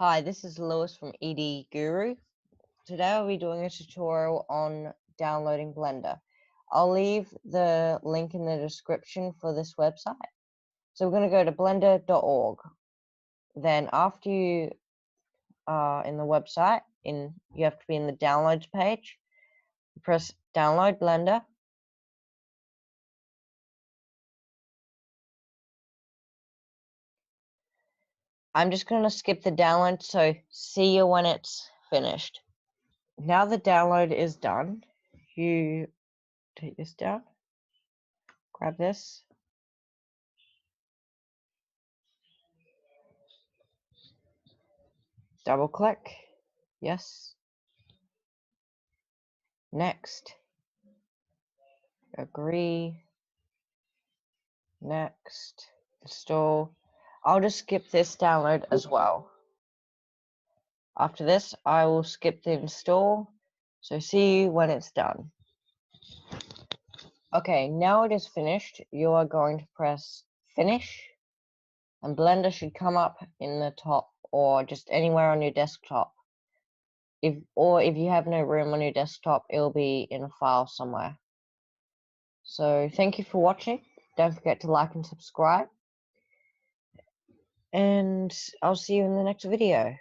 Hi, this is Lewis from ED Guru. Today I'll be doing a tutorial on downloading Blender. I'll leave the link in the description for this website. So we're going to go to blender.org. Then after you are in the website, you have to be in the downloads page. Press download Blender. I'm just going to skip the download, so see you when it's finished. Now the download is done, you take this down, grab this, double click, yes, next, agree, next, install. I'll just skip this download as well. After this, I will skip the install, so see you when it's done. Okay, now it is finished. You are going to press finish, and Blender should come up in the top or just anywhere on your desktop. If you have no room on your desktop, it'll be in a file somewhere. So thank you for watching. Don't forget to like and subscribe. And I'll see you in the next video.